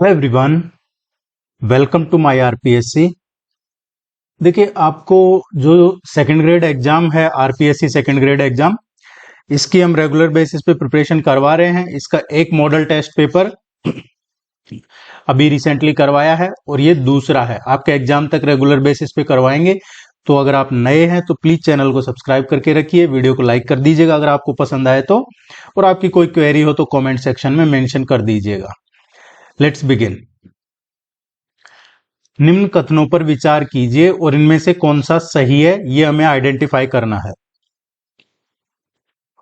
Hello everyone, welcome to my RPSC. देखिए, आपको जो सेकंड ग्रेड एग्जाम है, आरपीएससी सेकंड ग्रेड एग्जाम, इसकी हम रेगुलर बेसिस पे प्रिपरेशन करवा रहे हैं। इसका एक मॉडल टेस्ट पेपर अभी रिसेंटली करवाया है और ये दूसरा है। आपके एग्जाम तक रेगुलर बेसिस पे करवाएंगे। तो अगर आप नए हैं तो प्लीज चैनल को सब्सक्राइब करके रखिए, वीडियो को लाइक कर दीजिएगा अगर आपको पसंद आए तो, और आपकी कोई क्वेरी हो तो कमेंट सेक्शन में मेंशन कर दीजिएगा। Let's begin. निम्न कथनों पर विचार कीजिए और इनमें से कौन सा सही है, ये हमें आइडेंटिफाई करना है।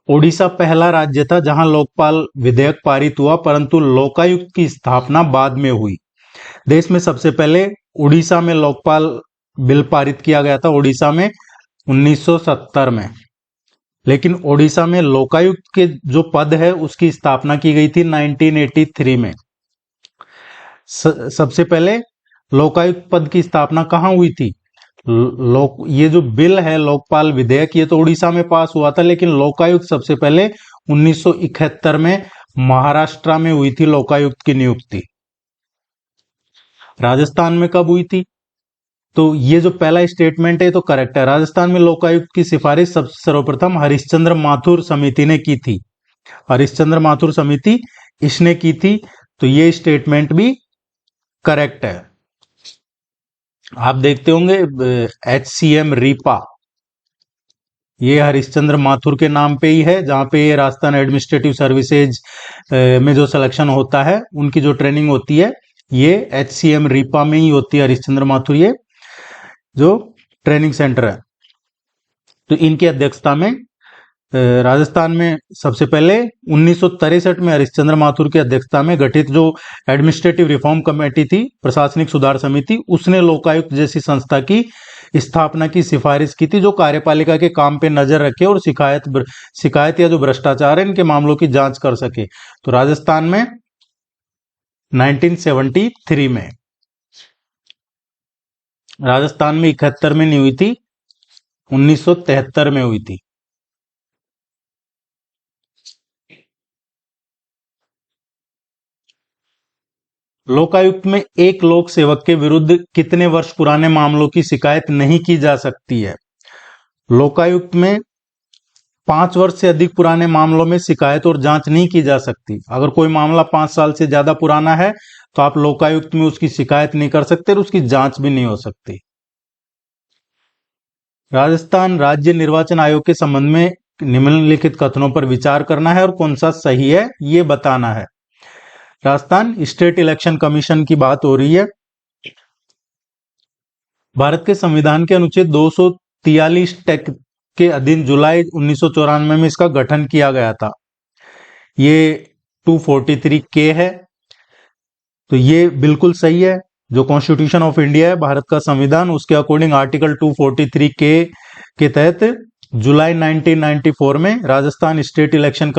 ओडिशा पहला राज्य था जहां लोकपाल विधेयक पारित हुआ, परंतु लोकायुक्त की स्थापना बाद में हुई। देश में सबसे पहले उड़ीसा में लोकपाल बिल पारित किया गया था, ओडिशा में 1970 में। लेकिन ओडिशा में लोकायुक्त के जो पद है उसकी स्थापना की गई थी 1983 में। सबसे पहले लोकायुक्त पद की स्थापना कहाँ हुई थी? ये जो बिल है लोकपाल विधेयक, ये तो उड़ीसा में पास हुआ था, लेकिन लोकायुक्त सबसे पहले 1971 में महाराष्ट्र में हुई थी लोकायुक्त की नियुक्ति। राजस्थान में कब हुई थी? तो ये जो पहला स्टेटमेंट है तो करेक्ट है। राजस्थान में लोकायुक्त की सिफारिश सर्वप्रथम हरिश्चंद्र माथुर समिति ने की थी। हरिश्चंद्र माथुर समिति इसने की थी, तो ये स्टेटमेंट भी करेक्ट है। आप देखते होंगे HCM रीपा, ये हरिश्चंद्र माथुर के नाम पे ही है, जहाँ पे ये राजस्थान एडमिनिस्ट्रेटिव सर्विसेज में जो सिलेक्शन होता है, उनकी जो ट्रेनिंग होती है, ये HCM रीपा में ही होती है। हरिश्चंद्र माथुर ये जो ट्रेनिंग सेंटर है, तो इनकी अध्यक्षता में राजस्थान में सबसे पहले 1963 में हरिश्चंद्र माथुर की अध्यक्षता में गठित जो एडमिनिस्ट्रेटिव रिफॉर्म कमेटी थी, प्रशासनिक सुधार समिति, उसने लोकायुक्त जैसी संस्था की स्थापना की सिफारिश की थी, जो कार्यपालिका के काम पे नजर रखे और शिकायत या जो भ्रष्टाचार है इनके मामलों की जांच कर सके। तो राजस्थान में 1973 में, राजस्थान में 71 में नहीं हुई थी, 1973 में हुई थी। लोकायुक्त में एक लोक सेवक के विरुद्ध कितने वर्ष पुराने मामलों की शिकायत नहीं की जा सकती है? लोकायुक्त में 5 वर्ष से अधिक पुराने मामलों में शिकायत और जांच नहीं की जा सकती। अगर कोई मामला 5 साल से ज्यादा पुराना है तो आप लोकायुक्त में उसकी शिकायत नहीं कर सकते और उसकी जांच भी नहीं हो सकती। राजस्थान राज्य निर्वाचन आयोग के संबंध में निम्नलिखित कथनों पर विचार करना है और कौन सा सही है ये बताना है। राजस्थान स्टेट इलेक्शन कमीशन की बात हो रही है। भारत के संविधान के अनुच्छेद 243 के अधीन जुलाई 1994 में इसका गठन किया गया था। ये 243 के है, तो ये बिल्कुल सही है। जो कॉन्स्टिट्यूशन ऑफ इंडिया है, भारत का संविधान, उसके अकॉर्डिंग आर्टिकल 243 के तहत जुलाई 1994 में राजस्थान स्टेट इलेक्शन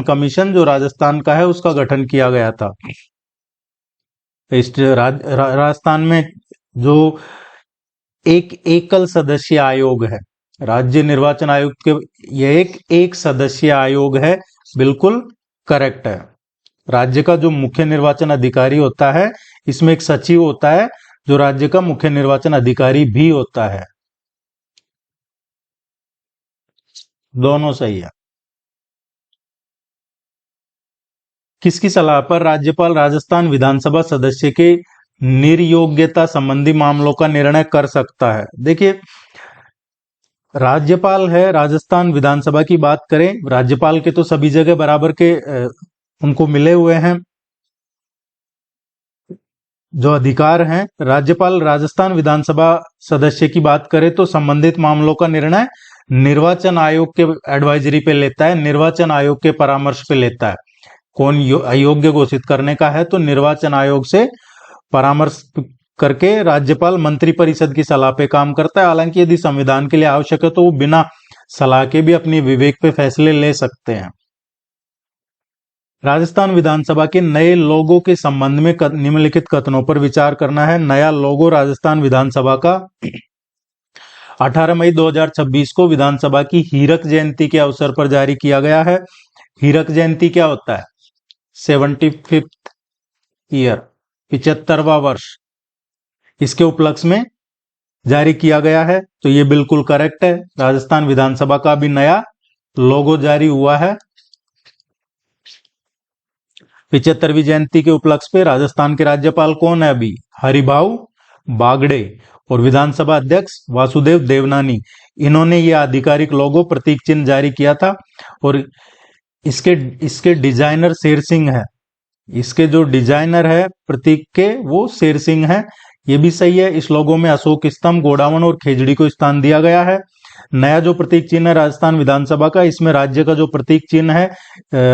कमीशन जो राजस्थान का है उसका गठन किया गया था। राजस्थान में जो एक एकल सदस्य आयोग है, राज्य निर्वाचन आयोग के, यह एक सदस्य आयोग है, बिल्कुल करेक्ट है। राज्य का जो मुख्य निर्वाचन अधिकारी होता है, इसमें एक सचिव होता है जो राज्य का मुख्य निर्वाचन अधिकारी भी होता है। दोनों सही है। किसकी सलाह पर राज्यपाल राजस्थान विधानसभा सदस्य के निर्योग्यता संबंधी मामलों का निर्णय कर सकता है? देखिए, राज्यपाल है, राजस्थान विधानसभा की बात करें, राज्यपाल के तो सभी जगह बराबर के उनको मिले हुए हैं जो अधिकार हैं। राज्यपाल राजस्थान विधानसभा सदस्य की बात करें तो संबंधित मामलों का निर्णय निर्वाचन आयोग के एडवाइजरी पे लेता है, निर्वाचन आयोग के परामर्श पे लेता है। कौन अयोग्य घोषित करने का है तो निर्वाचन आयोग से परामर्श करके राज्यपाल मंत्रिपरिषद की सलाह पे काम करता है। हालांकि यदि संविधान के लिए आवश्यक है तो वो बिना सलाह के भी अपनी विवेक पे फैसले ले सकते हैं। राजस्थान विधानसभा के नए लोगो के संबंध में निम्नलिखित कथनों पर विचार करना है। नया लोगो राजस्थान विधानसभा का 18 मई 2026 को विधानसभा की हीरक जयंती के अवसर पर जारी किया गया है। हीरक जयंती क्या होता है? 75th ईयर, 75वां वर्ष इसके उपलक्ष्य में जारी किया गया है। तो ये बिल्कुल करेक्ट है। राजस्थान विधानसभा का भी नया लोगो जारी हुआ है। 75वीं जयंती के उपलक्ष्य पे राजस्थान के राज्यपाल कौन है अभी? हरिभाऊ बागड़े। और विधानसभा अध्यक्ष वासुदेव देवनानी। इन्होंने ये आधिकारिक लोगो प्रतीक चिन्ह जारी किया था। और इसके डिजाइनर शेर सिंह है। इसके जो डिजाइनर है प्रतीक के वो शेर सिंह है। ये भी सही है। इस लोगो में अशोक स्तंभ, गोडावण और खेजड़ी को स्थान दिया गया है। नया जो प्रतीक चिन्ह है राजस्थान विधानसभा का, इसमें राज्य का जो प्रतीक चिन्ह है,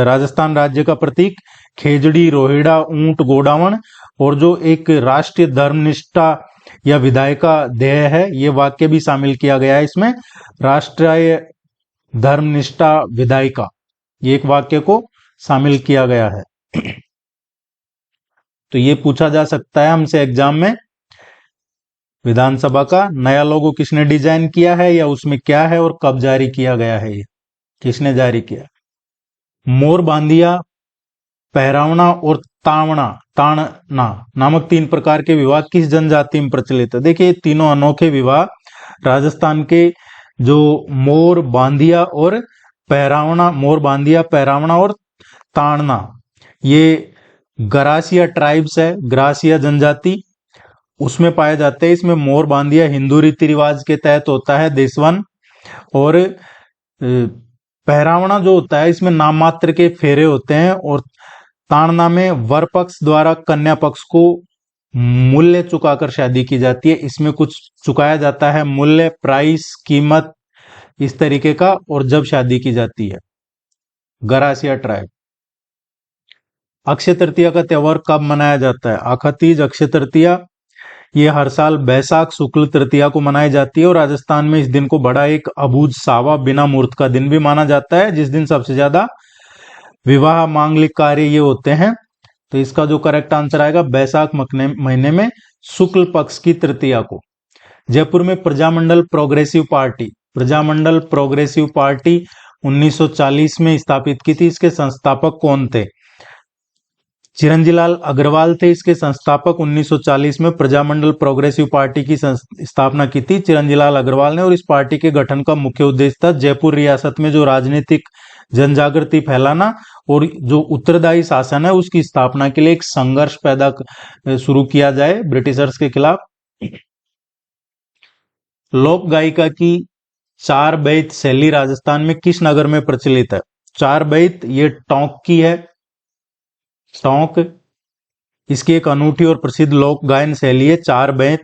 राजस्थान राज्य का प्रतीक खेजड़ी, रोहिड़ा, ऊंट, गोडावण और जो एक राष्ट्रीय धर्मनिष्ठा या विधायिका ध्येय है, ये वाक्य भी शामिल किया गया है इसमें। राष्ट्रीय धर्मनिष्ठा विधायिका, ये एक वाक्य को शामिल किया गया है। तो ये पूछा जा सकता है हमसे एग्जाम में, विधानसभा का नया लोगो किसने डिजाइन किया है या उसमें क्या है और कब जारी किया गया है, ये किसने जारी किया। मोर बांधिया, पहरावना और ताड़ना नामक 3 प्रकार के विवाह किस जनजाति में प्रचलित है? देखिए तीनों अनोखे विवाह राजस्थान के जो मोर बांधिया और पहरावना और ताड़ना, ये ग्रासिया ट्राइब्स है, ग्रासिया जनजाति, उसमें पाए जाते हैं। इसमें मोर बांधिया हिंदू रीति रिवाज के तहत होता है, देशवन। और पहरावना जो होता है इसमें नाम मात्र के फेरे होते हैं। और ताड़ना में वर पक्ष द्वारा कन्या पक्ष को मूल्य चुकाकर शादी की जाती है। इसमें कुछ चुकाया जाता है, मूल्य, प्राइस, कीमत, इस तरीके का, और जब शादी की जाती है। गरासिया ट्राइब। अक्षय तृतीया का त्योहार कब मनाया जाता है? आखा तीज, अक्षय तृतीया, ये हर साल बैसाख शुक्ल तृतीया को मनाई जाती है। और राजस्थान में इस दिन को बड़ा एक अबूझ सावा बिना मुहूर्त का दिन भी माना जाता है, जिस दिन सबसे ज्यादा विवाह मांगलिक कार्य ये होते हैं। तो इसका जो करेक्ट आंसर आएगा बैसाख महीने में शुक्ल पक्ष की तृतीया को। जयपुर में प्रजामंडल प्रोग्रेसिव पार्टी 1940 में स्थापित की थी। इसके संस्थापक कौन थे? चिरंजीलाल अग्रवाल थे इसके संस्थापक। 1940 में प्रजामंडल प्रोग्रेसिव पार्टी की स्थापना की थी चिरंजीलाल अग्रवाल ने। और इस पार्टी के गठन का मुख्य उद्देश्य था जयपुर रियासत में जो राजनीतिक जनजागृति फैलाना और जो उत्तरदायी शासन है उसकी स्थापना के लिए एक संघर्ष शुरू किया जाए ब्रिटिशर्स के खिलाफ। लोक गायिका की 4 बैत शैली राजस्थान में किस नगर में प्रचलित है? 4 बैत ये टोंक की है। टोंक इसकी एक अनूठी और प्रसिद्ध लोक गायन शैली है। 4 बैत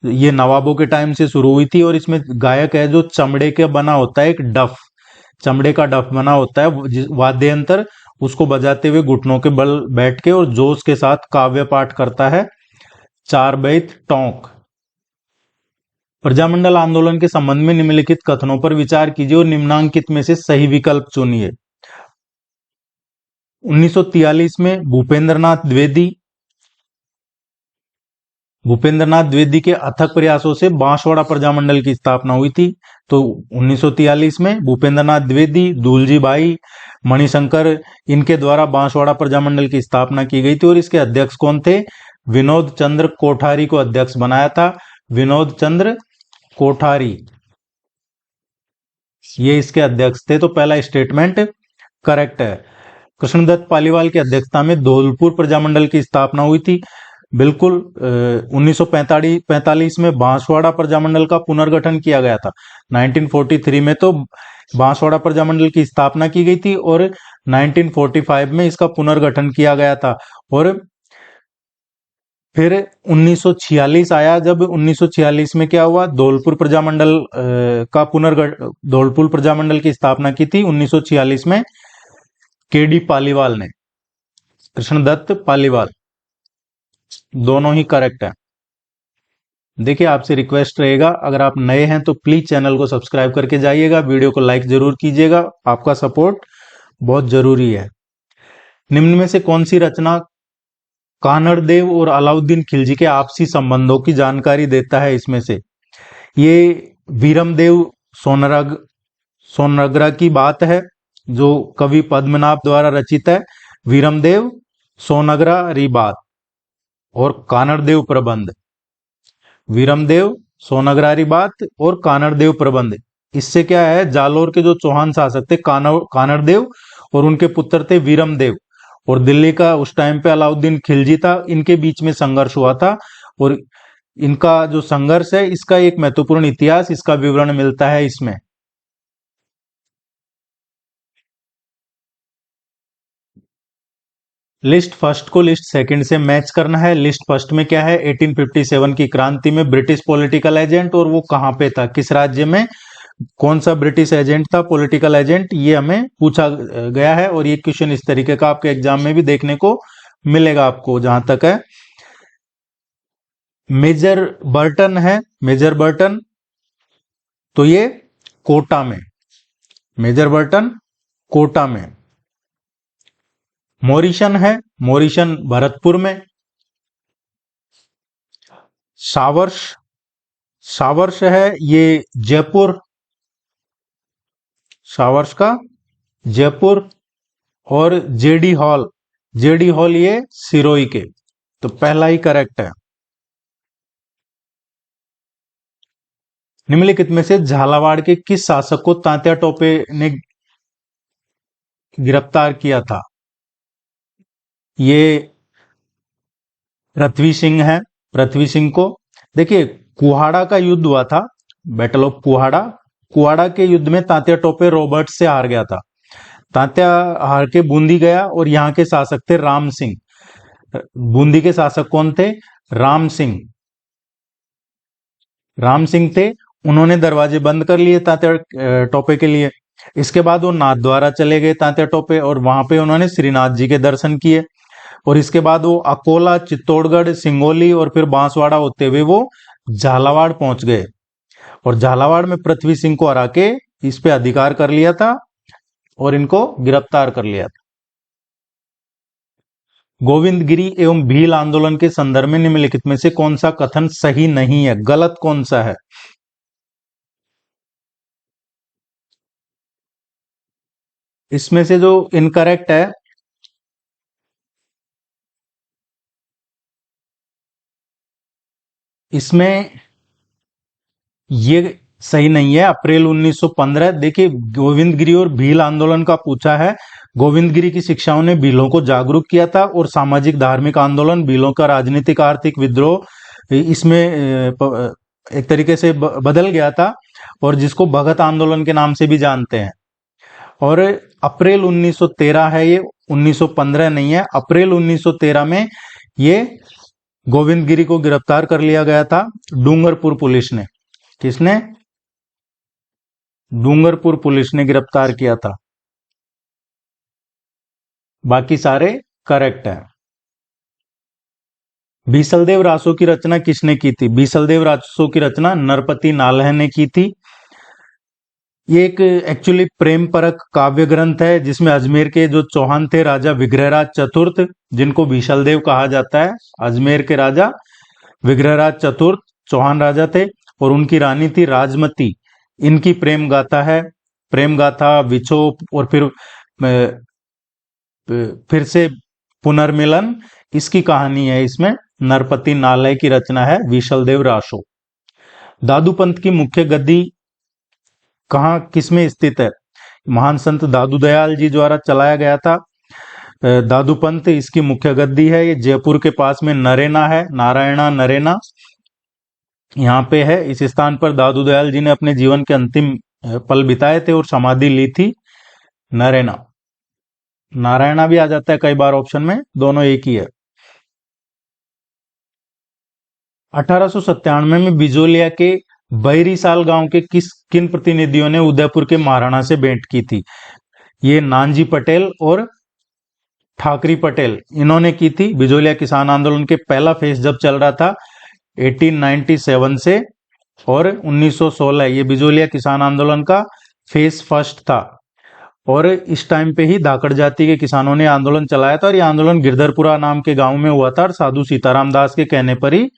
ये नवाबों के टाइम से शुरू हुई थी। और इसमें गायक है जो चमड़े के बना होता है, एक डफ, चमड़े का डफ बना होता है वाद्य यंत्र, उसको बजाते हुए घुटनों के बल बैठ के और जोश के साथ काव्य पाठ करता है। 4 बैत टोंक। प्रजामंडल आंदोलन के संबंध में निम्नलिखित कथनों पर विचार कीजिए और निम्नांकित में से सही विकल्प चुनिए। 1943 में भूपेंद्रनाथ द्विवेदी के अथक प्रयासों से बांसवाड़ा प्रजामंडल की स्थापना हुई थी। तो 1943 में भूपेंद्रनाथ द्विवेदी, दूलजी बाई, मणिशंकर, इनके द्वारा बांसवाड़ा प्रजामंडल की स्थापना की गई थी। और इसके अध्यक्ष कौन थे? विनोद चंद्र कोठारी को अध्यक्ष बनाया था। विनोद चंद्र कोठारी ये इसके अध्यक्ष थे। तो पहला स्टेटमेंट करेक्ट है। कृष्णदत्त पालीवाल की अध्यक्षता में धौलपुर प्रजामंडल की स्थापना हुई थी। बिल्कुल 1945 में बांसवाड़ा प्रजामंडल का पुनर्गठन किया गया था। 1943 में तो बांसवाड़ा प्रजामंडल की स्थापना की गई थी और 1945 में इसका पुनर्गठन किया गया था। और फिर 1946 आया, जब 1946 में क्या हुआ, धौलपुर प्रजामंडल की स्थापना की थी 1946 में केडी पालीवाल ने, कृष्णदत्त पालीवाल। दोनों ही करेक्ट है। देखिए आपसे रिक्वेस्ट रहेगा, अगर आप नए हैं तो प्लीज चैनल को सब्सक्राइब करके जाइएगा, वीडियो को लाइक जरूर कीजिएगा, आपका सपोर्ट बहुत जरूरी है। निम्न में से कौन सी रचना कानड़देव और अलाउद्दीन खिलजी के आपसी संबंधों की जानकारी देता है? इसमें से ये वीरमदेव सोनरगरा की बात है जो कवि पद्मनाभ द्वारा रचित है। वीरमदेव सोनगरा री बात, और कानड़देव प्रबंध। वीरमदेव, सोनगरारी बात और कानड़देव प्रबंध। इससे क्या है, जालोर के जो चौहान शासक थे कानड़देव और उनके पुत्र थे वीरमदेव, और दिल्ली का उस टाइम पे अलाउद्दीन खिलजी था, इनके बीच में संघर्ष हुआ था। और इनका जो संघर्ष है, इसका एक महत्वपूर्ण इतिहास, इसका विवरण मिलता है इसमें। लिस्ट फर्स्ट को लिस्ट सेकंड से मैच करना है। लिस्ट फर्स्ट में क्या है, 1857 की क्रांति में ब्रिटिश पॉलिटिकल एजेंट, और वो कहां पे था, किस राज्य में, कौन सा ब्रिटिश एजेंट था, पॉलिटिकल एजेंट, ये हमें पूछा गया है। और ये क्वेश्चन इस तरीके का आपके एग्जाम में भी देखने को मिलेगा आपको, जहां तक है। मेजर बर्टन है, मेजर बर्टन, तो ये कोटा में, मेजर बर्टन कोटा में। मोरिशन है, मोरिशन भरतपुर में। सावर्ष, सावर्ष है ये जयपुर, सावर्ष का जयपुर। और जेडी हॉल, जेडी हॉल ये सिरोही के। तो पहला ही करेक्ट है। निम्नलिखित में से झालावाड़ के किस शासक को तात्या टोपे ने गिरफ्तार किया था? ये पृथ्वी सिंह है, पृथ्वी सिंह को। देखिए, कुहाड़ा का युद्ध हुआ था, बैटल ऑफ कुहाड़ा। कुहाड़ा के युद्ध में तात्या टोपे रॉबर्ट से हार गया था। तात्या हार के बूंदी गया, और यहाँ के शासक थे राम सिंह। बूंदी के शासक कौन थे? राम सिंह, राम सिंह थे। उन्होंने दरवाजे बंद कर लिए तात्या टोपे के लिए। इसके बाद वो नाथद्वारा चले गए तात्या टोपे, और वहां पे उन्होंने श्रीनाथ जी के दर्शन किए। और इसके बाद वो अकोला, चित्तौड़गढ़, सिंगोली और फिर बांसवाड़ा होते हुए वो झालावाड़ पहुंच गए, और झालावाड़ में पृथ्वी सिंह को हरा के इस पे अधिकार कर लिया था और इनको गिरफ्तार कर लिया था। गोविंदगिरी एवं भील आंदोलन के संदर्भ में निम्नलिखित में से कौन सा कथन सही नहीं है, गलत कौन सा है? इसमें से जो इनकरेक्ट है, इसमें ये सही नहीं है। अप्रैल 1915, देखिए गोविंदगिरी और भील आंदोलन का पूछा है। गोविंदगिरी की शिक्षाओं ने भीलों को जागरूक किया था, और सामाजिक धार्मिक आंदोलन, भीलों का राजनीतिक आर्थिक विद्रोह इसमें एक तरीके से बदल गया था, और जिसको भगत आंदोलन के नाम से भी जानते हैं। और अप्रैल 1913 है ये, 1915 नहीं है। अप्रैल 1913 में ये गोविंदगिरी को गिरफ्तार कर लिया गया था डूंगरपुर पुलिस ने। किसने? डूंगरपुर पुलिस ने गिरफ्तार किया था। बाकी सारे करेक्ट है। बीसलदेव रासो की रचना किसने की थी? बीसलदेव रासो की रचना नरपति नालह ने की थी। ये एक एक्चुअली प्रेम परक काव्य ग्रंथ है, जिसमें अजमेर के जो चौहान थे राजा विग्रहराज चतुर्थ, जिनको बीसलदेव कहा जाता है, अजमेर के राजा विग्रहराज चतुर्थ चौहान राजा थे, और उनकी रानी थी राजमती। इनकी प्रेम गाथा है, प्रेम गाथा, विछोह और फिर से पुनर्मिलन, इसकी कहानी है इसमें। नरपति नालय की रचना है विशलदेव रासो। दादू पंथ की मुख्य गद्दी कहाँ, किसमें स्थित है? महान संत दादू दयाल जी द्वारा चलाया गया था दादू पंथ, इसकी मुख्य गद्दी है। ये जयपुर के पास में नरेना है, नारायणा नरेना यहाँ पे है। इस स्थान पर दादू दयाल जी ने अपने जीवन के अंतिम पल बिताए थे और समाधि ली थी। नरेना, नारायणा भी आ जाता है कई बार ऑप्शन में, दोनों एक ही है। 1897 में बिजोलिया के बैरीसाल गांव के किन प्रतिनिधियों ने उदयपुर के महाराणा से भेंट की थी? ये नानजी पटेल और ठाकरी पटेल, इन्होंने की थी। बिजोलिया किसान आंदोलन के पहला फेज जब चल रहा था 1897 से, और 1916 ये बिजोलिया किसान आंदोलन का फेज फर्स्ट था। और इस टाइम पे ही धाकड़ जाति के किसानों ने आंदोलन चलाया था, और ये आंदोलन गिरधरपुरा नाम के गांव में हुआ था। और साधु सीताराम दास के कहने पर ही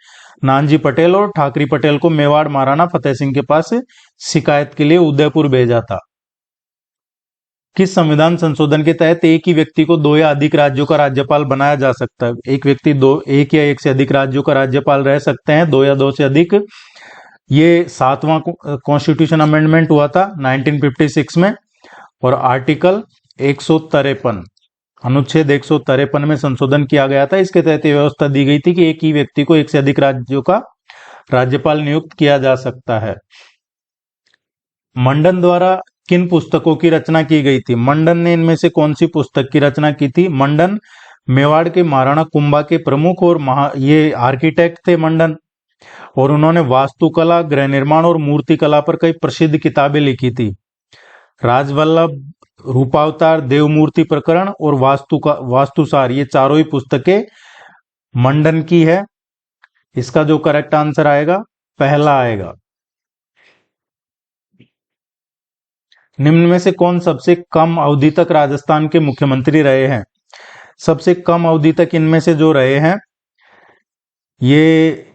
नानजी पटेल और ठाकरी पटेल को मेवाड़ महाराणा फतेह सिंह के पास शिकायत के लिए उदयपुर भेजा था। किस संविधान संशोधन के तहत एक ही व्यक्ति को दो या अधिक राज्यों का राज्यपाल बनाया जा सकता है? एक व्यक्ति एक या एक से अधिक राज्यों का राज्यपाल रह सकते हैं, दो या दो से अधिक। ये 7वां कॉन्स्टिट्यूशन अमेंडमेंट हुआ था 1956 में, और आर्टिकल 153 अनुच्छेद 153 में संशोधन किया गया था। इसके तहत यह व्यवस्था दी गई थी कि एक ही व्यक्ति को एक से अधिक राज्यों का राज्यपाल नियुक्त किया जा सकता है। मंडन द्वारा किन पुस्तकों की रचना की गई थी? मंडन ने इनमें से कौन सी पुस्तक की रचना की थी? मंडन मेवाड़ के महाराणा कुंभा के प्रमुख और ये आर्किटेक्ट थे मंडन, और उन्होंने वास्तुकला, गृह निर्माण और मूर्ति कला पर कई प्रसिद्ध किताबें लिखी थी। राजवल्लभ, रूपावतार, देवमूर्ति प्रकरण और वास्तुसार, ये चारों ही पुस्तकें मंडन की है। इसका जो करेक्ट आंसर आएगा पहला आएगा। निम्न में से कौन सबसे कम अवधि तक राजस्थान के मुख्यमंत्री रहे हैं? सबसे कम अवधि तक इनमें से जो रहे हैं, ये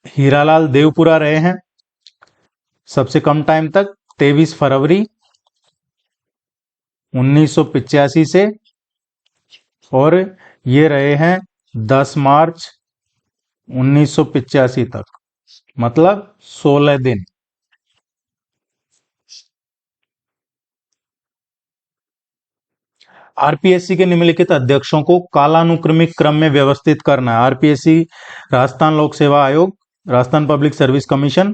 हीरालाल देवपुरा रहे हैं सबसे कम टाइम तक, 23 फरवरी 1985 से, और ये रहे हैं 10 मार्च 1985 तक, मतलब 16 दिन। आरपीएससी के निम्नलिखित अध्यक्षों को कालानुक्रमिक क्रम में व्यवस्थित करना है। आरपीएससी राजस्थान लोक सेवा आयोग, Rajasthan public service commission,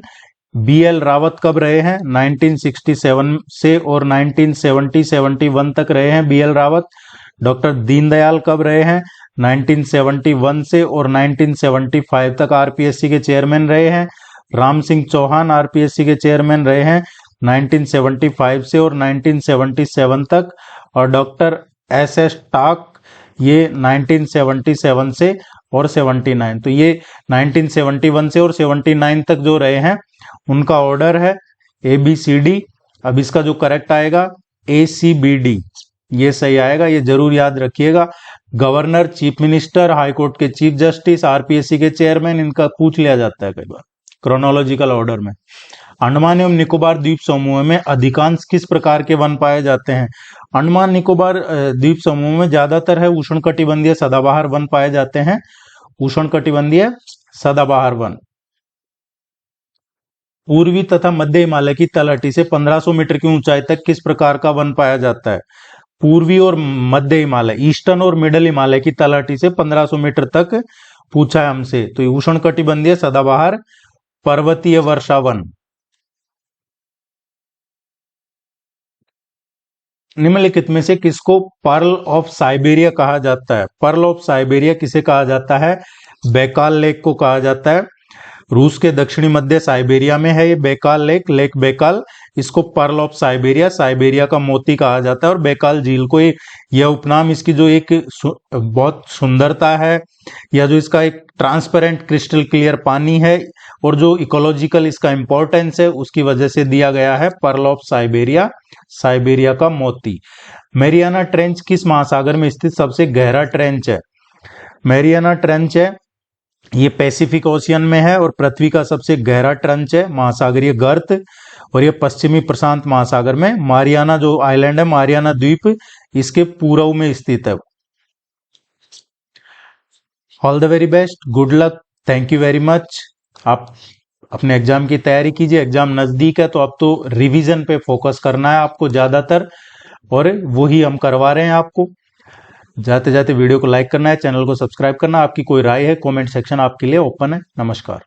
BL Rawat कब रहे हैं? 1967 से और 1971 तक रहे हैं बीएल रावत। डॉक्टर दीनदयाल कब रहे हैं? 1971 से और 1975 तक आरपीएससी के चेयरमैन रहे हैं। राम सिंह चौहान आरपीएससी के चेयरमैन रहे हैं 1975 से और 1977 तक, और डॉक्टर एस टाक ये 1977 से और 79। तो ये 1971 से और 79 तक जो रहे हैं उनका ऑर्डर है ABCD। अब इसका जो करेक्ट आएगा ACBD, ये सही आएगा, ये जरूर याद रखिएगा। गवर्नर, चीफ मिनिस्टर, हाईकोर्ट के चीफ जस्टिस, आरपीएससी के चेयरमैन, इनका पूछ लिया जाता है कई बार क्रोनोलॉजिकल ऑर्डर में। अंडमान एवं निकोबार द्वीप समूह में अधिकांश किस प्रकार के वन पाए जाते हैं? अंडमान निकोबार द्वीप समूह में ज्यादातर है उष्णकटिबंधीय सदाबहार वन पाए जाते हैं। उष्णकटिबंधीय सदाबहार वन। पूर्वी तथा मध्य हिमालय की तलहटी से 1500 मीटर की ऊंचाई तक किस प्रकार का वन पाया जाता है? पूर्वी और मध्य हिमालय, ईस्टर्न और मिडल हिमालय की तलहटी से 1500 मीटर तक पूछा है हमसे, तो उष्णकटिबंधीय सदाबहार पर्वतीय वर्षावन। निम्नलिखित में से किसको पर्ल ऑफ साइबेरिया कहा जाता है? पर्ल ऑफ साइबेरिया किसे कहा जाता है? बैकाल लेक को कहा जाता है। रूस के दक्षिणी मध्य साइबेरिया में है ये बैकाल लेक, लेक बैकाल। इसको पर्ल ऑफ साइबेरिया, साइबेरिया का मोती कहा जाता है। और बैकाल झील को यह उपनाम इसकी जो एक बहुत सुंदरता है, या जो इसका एक ट्रांसपेरेंट क्रिस्टल क्लियर पानी है, और जो इकोलॉजिकल इसका इंपॉर्टेंस है, उसकी वजह से दिया गया है पर्ल ऑफ साइबेरिया, साइबेरिया का मोती। मैरियाना ट्रेंच किस महासागर में स्थित सबसे गहरा ट्रेंच है? मैरियाना ट्रेंच है ये पैसिफिक ओशियन में है, और पृथ्वी का सबसे गहरा ट्रेंच है महासागरीय गर्त, और ये पश्चिमी प्रशांत महासागर में, मारियाना जो आइलैंड है, मारियाना द्वीप, इसके पूर्व में स्थित है। All the very best, good luck, thank you very much. आप अपने एग्जाम की तैयारी कीजिए। एग्जाम नजदीक है तो अब तो रिवीजन पे फोकस करना है आपको ज्यादातर, और वही हम करवा रहे हैं आपको। जाते जाते वीडियो को लाइक करना है, चैनल को सब्सक्राइब करना। आपकी कोई राय है, कमेंट सेक्शन आपके लिए ओपन है। नमस्कार।